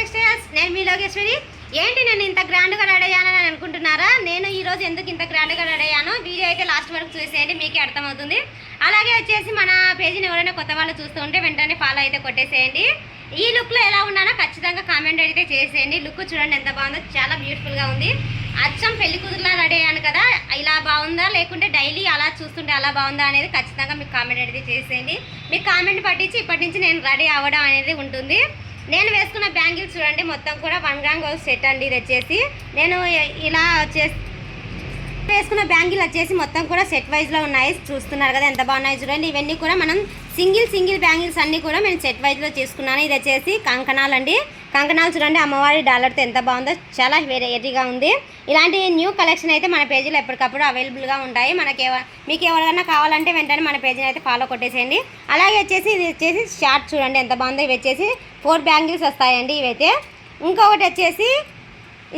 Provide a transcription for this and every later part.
Textiles. నేను మీ లోకేశ్వరి. ఏంటి నేను ఇంత గ్రాండ్గా రెడీ అయ్యానని అనుకుంటున్నారా? నేను ఈరోజు ఎందుకు ఇంత గ్రాండ్గా రెడీ అయ్యానో వీడియో అయితే లాస్ట్ వరకు చూసేయండి, మీకే అర్థమవుతుంది. అలాగే వచ్చేసి మన పేజీని ఎవరైనా కొత్త వాళ్ళు చూస్తూ ఉంటే వెంటనే ఫాలో అయితే కొట్టేసేయండి. ఈ లుక్లో ఎలా ఉన్నానో ఖచ్చితంగా కామెంట్ అయితే చేసేయండి. లుక్ చూడండి ఎంత బాగుందో, చాలా బ్యూటిఫుల్గా ఉంది. అచ్చం పెళ్లి కూతురులా రెడీ అయ్యాను కదా, ఇలా బాగుందా లేకుంటే డైలీ అలా చూస్తుంటే అలా బాగుందా అనేది ఖచ్చితంగా మీకు కామెంట్ అయితే చేసేయండి. మీకు కామెంట్ పట్టించి ఇప్పటి నుంచి నేను రెడీ అవ్వడం అనేది ఉంటుంది. నేను వేసుకున్న బ్యాంగిల్స్ చూడండి, మొత్తం కూడా 1 గ్రామ్ గోల్డ్ సెట్ అండి. ఇది వచ్చేసి నేను ఇలా వేసుకున్న బ్యాంగిల్ వచ్చేసి మొత్తం కూడా సెట్ వైజ్లో ఉన్నాయి. చూస్తున్నారు కదా ఎంత బాగున్నాయి చూడండి. ఇవన్నీ కూడా మనం సింగిల్ బ్యాంగిల్స్ అన్నీ కూడా నేను సెట్ వైజ్లో చేసుకున్నాను. ఇది వచ్చేసి కంకణాలు అండి. కంకణాలు చూడండి, అమ్మవారి డాలర్తో ఎంత బాగుందో, చాలా వెరైటీగా ఉంది. ఇలాంటి న్యూ కలెక్షన్ అయితే మన పేజీలో ఎప్పటికప్పుడు అవైలబుల్గా ఉంటాయి. మీకు ఎవరైనా కావాలంటే వెంటనే మన పేజీని అయితే ఫాలో కొట్టేసేయండి. అలాగే వచ్చేసి ఇది వచ్చేసి షార్ట్ చూడండి ఎంత బాగుందో. ఇవి వచ్చేసి 4 బ్యాంగిల్స్ వస్తాయండి ఇవైతే. ఇంకొకటి వచ్చేసి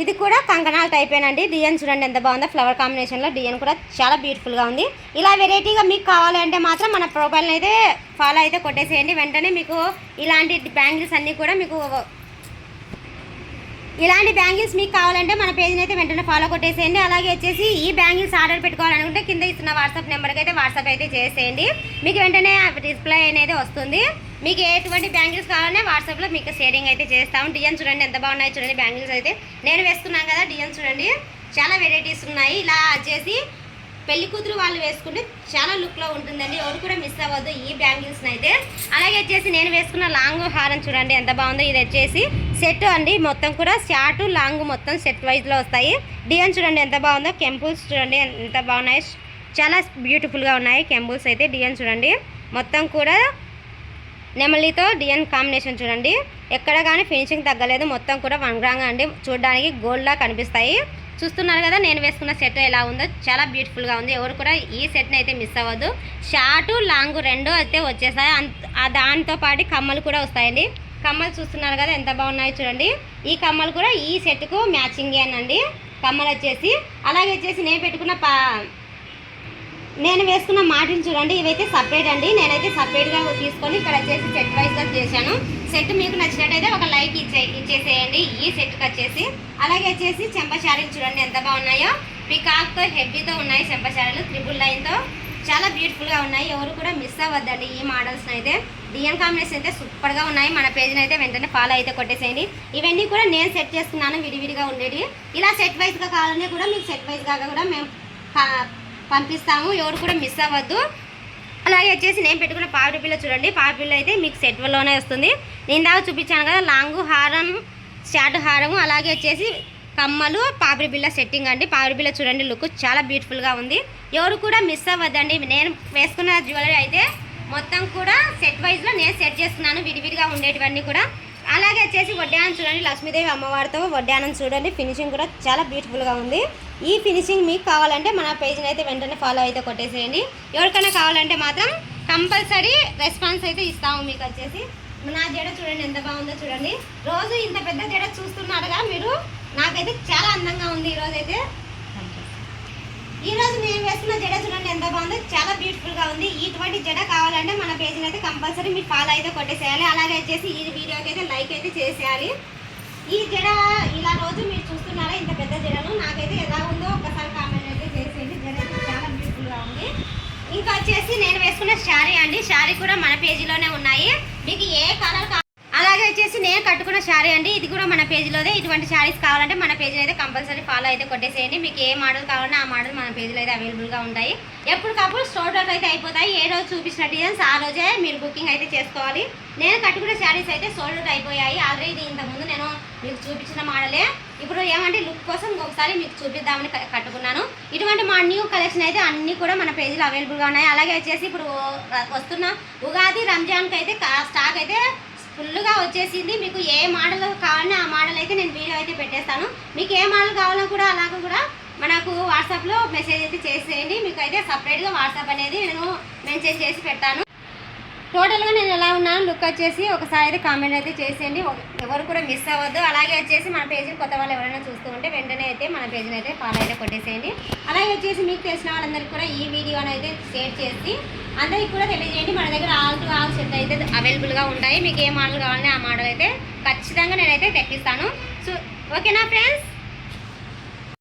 ఇది కూడా కంకణాల టైపేనండి. డిజైన్ చూడండి ఎంత బాగుందో, ఫ్లవర్ కాంబినేషన్లో డిజైన్ కూడా చాలా బ్యూటిఫుల్గా ఉంది. ఇలా వెరైటీగా మీకు కావాలంటే మాత్రం మన ప్రొఫైల్ని అయితే ఫాలో అయితే కొట్టేసేయండి. వెంటనే మీకు ఇలాంటి బ్యాంగిల్స్ అన్నీ కూడా ఇలాంటి బ్యాంగిల్స్ మీకు కావాలంటే మన పేజ్ని అయితే వెంటనే ఫాలో కొట్టేసేయండి. అలాగే వచ్చేసి ఈ బ్యాంగిల్స్ ఆర్డర్ పెట్టుకోవాలనుకుంటే కింద ఇస్తున్న వాట్సాప్ నెంబర్కి అయితే వాట్సాప్ అయితే చేసేయండి. మీకు వెంటనే రిప్లై అనేది వస్తుంది. మీకు ఎటువంటి బ్యాంగిల్స్ కావాలన్నా వాట్సాప్లో మీకు షేరింగ్ అయితే చేస్తాము. డిజైన్ చూడండి ఎంత బాగున్నాయి చూడండి. బ్యాంగిల్స్ అయితే నేను వేసుకున్నాను కదా, డిజైన్ చూడండి చాలా వెరైటీస్ ఉన్నాయి. ఇలా వచ్చేసి పెళ్లి కూతురు వాళ్ళు వేసుకుంటే చాలా లుక్లో ఉంటుందండి. ఎవరు కూడా మిస్ అవ్వద్దు ఈ బ్యాంగిల్స్ని అయితే. అలాగే వచ్చేసి నేను వేసుకున్న లాంగ్ హారం చూడండి ఎంత బాగుందో. ఇది వచ్చేసి సెట్ అండి, మొత్తం కూడా షార్ట్ లాంగ్ మొత్తం సెట్ వైజ్లో వస్తాయి. డిజైన్ చూడండి ఎంత బాగుందో. కెంపుల్స్ చూడండి ఎంత బాగున్నాయి, చాలా బ్యూటిఫుల్గా ఉన్నాయి కెంపుల్స్ అయితే. డిజైన్ చూడండి మొత్తం కూడా నెమలితో డిజైన్ కాంబినేషన్ చూడండి, ఎక్కడ కానీ ఫినిషింగ్ తగ్గలేదు. మొత్తం కూడా 1 గ్రామ్ అండి, చూడడానికి గోల్డ్లా కనిపిస్తాయి. చూస్తున్నారు కదా నేను వేసుకున్న సెట్ ఎలా ఉందో, చాలా బ్యూటిఫుల్గా ఉంది. ఎవరు కూడా ఈ సెట్ని అయితే మిస్ అవ్వద్దు. షార్ట్ లాంగ్ రెండు అయితే వచ్చేస్తాయి. దాంతో పాటు కమ్మలు కూడా వస్తాయండి. కమ్మలు చూస్తున్నారు కదా ఎంత బాగున్నాయి చూడండి. ఈ కమ్మలు కూడా ఈ సెట్కు మ్యాచింగ్ అనండి కమ్మలు వచ్చేసి. అలాగే వచ్చేసి నేను వేసుకున్న మాటలు చూడండి, ఇవైతే సపరేట్ అండి. నేనైతే సపరేట్గా తీసుకొని ఇక్కడ వచ్చేసి సెట్ వైజ్గా చేశాను. సెట్ మీకు నచ్చినట్టయితే ఒక లైక్ ఇచ్చేసేయండి ఈ సెట్కి వచ్చేసి. అలాగే వచ్చేసి చెంపశారీలు చూడండి ఎంత బాగున్నాయో. పికాక్తో హెవీతో ఉన్నాయి చెంపశారీలు, 3 లైన్తో చాలా బ్యూటిఫుల్గా ఉన్నాయి. ఎవరు కూడా మిస్ అవ్వద్దండి ఈ మోడల్స్ని అయితే. డిజైన్ కాంబినేషన్ అయితే సూపర్గా ఉన్నాయి. మన పేజ్ని అయితే వెంటనే ఫాలో అయితే కొట్టేసేయండి. ఇవన్నీ కూడా నేను సెట్ చేసుకున్నాను విడివిడిగా ఉండేవి. ఇలా సెట్ వైజ్గా కావాలనే కూడా మీకు సెట్ వైజ్గా కూడా మేము పంపిస్తాము. ఎవరు కూడా మిస్ అవ్వద్దు. అలాగే వచ్చేసి నేను పెట్టుకున్న పావుడి పిల్ల చూడండి. పావుడి పిల్ల అయితే మీకు సెట్లోనే వస్తుంది. నేను దాకా చూపించాను కదా, లాంగ్ హారం షార్ట్ హారము, అలాగే వచ్చేసి కమ్మలు, పాపిడి బిల్ల సెట్టింగ్ అండి. పాపిడి బిల్ల చూడండి లుక్ చాలా బ్యూటిఫుల్గా ఉంది. ఎవరు కూడా మిస్ అవ్వద్దండి. నేను వేసుకున్న జ్యువెలరీ అయితే మొత్తం కూడా సెట్ వైజ్లో నేను సెట్ చేస్తున్నాను విడివిడిగా ఉండేటివన్నీ కూడా. అలాగే వచ్చేసి వడ్డానం చూడండి, లక్ష్మీదేవి అమ్మవారితో వడ్డానం చూడండి. ఫినిషింగ్ కూడా చాలా బ్యూటిఫుల్గా ఉంది. ఈ ఫినిషింగ్ మీకు కావాలంటే మన పేజ్ని అయితే వెంటనే ఫాలో అయితే కొట్టేసేయండి. ఎవరికైనా కావాలంటే మాత్రం కంపల్సరీ రెస్పాన్స్ అయితే ఇస్తాము. మీకు వచ్చేసి నా జడ చూడండి ఎంత బాగుందో చూడండి. రోజు ఇంత పెద్ద జడ చూస్తున్నారుగా మీరు, నాకైతే చాలా అందంగా ఉంది ఈరోజు నేను వేసుకున్న జడ చూడండి ఎంత బాగుందో, చాలా బ్యూటిఫుల్గా ఉంది. ఇటువంటి జడ కావాలంటే మన పేజ్ని అయితే కంపల్సరీ మీరు ఫాలో అయితే కొట్టేసేయాలి. అలాగే వచ్చేసి ఈ వీడియోకి అయితే లైక్ అయితే చేసేయాలి. ఈ జడ ఇలా రోజు మీరు చూస్తున్నారా ఇంత పెద్ద జడను, నాకైతే ఎలా ఉందో ఒకసారి కామెంట్ అయితే చేసేయండి. జడ అయితే చాలా బ్యూటిఫుల్గా ఉంది. ఇంకా వచ్చేసి నేను వేసుకున్న శారీ అండి. శారీ కూడా మన పేజీలోనే ఉన్నాయి. మీకు ఏ కలర్ అలాగే వచ్చేసి నేను కట్టుకున్న శారీ అండి. ఇది కూడా మన పేజీలోనే. ఇటువంటి శారీస్ కావాలంటే మన పేజీలో అయితే కంపల్సరీ ఫాలో అయితే కొట్టేసేయండి. మీకు ఏ మోడల్ కావాలంటే ఆ మోడల్ మన పేజీలో అయితే అవైలబుల్గా ఉంటాయి. ఎప్పటికప్పుడు స్టోర్ అవుట్ అయితే అయిపోతాయి. ఏ రోజు చూపించిన డిజైన్స్ ఆ రోజే మీరు బుకింగ్ అయితే చేసుకోవాలి. నేను కట్టుకున్న శారీస్ అయితే సోల్డ్ అవుట్ అయిపోయాయి ఆల్రెడీ. ఇంతకుముందు నేను మీకు చూపించిన మోడలే. ఇప్పుడు ఏమంటే లుక్ కోసం ఒకసారి మీకు చూపిద్దామని కట్టుకున్నాను. ఇటువంటి మా న్యూ కలెక్షన్ అయితే అన్నీ కూడా మన పేజీలో అవైలబుల్గా ఉన్నాయి. అలాగే వచ్చేసి ఇప్పుడు వస్తున్న ఉగాది రంజాన్కి అయితే స్టాక్ అయితే ఫుల్గా వచ్చేసింది. మీకు ఏ మోడల్ కావాలన్నా ఆ మోడల్ అయితే నేను వీడియో అయితే పెట్టేస్తాను. మీకు ఏ మోడల్ కావాలో కూడా అలాగ కూడా మనకు వాట్సాప్లో మెసేజ్ అయితే చేసేయండి. మీకు అయితే సపరేట్గా వాట్సాప్ అనేది నేను మెన్షన్ చేసి పెట్టాను. టోటల్గా నేను ఎలా ఉన్నాను లుక్ వచ్చేసి ఒకసారి అయితే కామెంట్ అయితే చేసేయండి. ఎవరు కూడా మిస్ అవ్వద్దు. అలాగే వచ్చేసి మన పేజీని కొత్త వాళ్ళు ఎవరైనా చూస్తూ ఉంటే వెంటనే అయితే మన పేజీని అయితే ఫాలో అయితే కొట్టేసేయండి. అలాగే వచ్చేసి మీకు తెలిసిన వాళ్ళందరికీ కూడా ఈ వీడియోని అయితే షేర్ చేసి అందరికీ కూడా తెలియజేయండి. మన దగ్గర ఆల్ టు ఆల్ సెట్ అయితే అయితే అవైలబుల్గా ఉంటాయి. మీకు ఏ మోడల్ కావాలన్నా ఆ మోడల్ అయితే ఖచ్చితంగా నేనైతే తెప్పిస్తాను. సో ఓకేనా ఫ్రెండ్స్.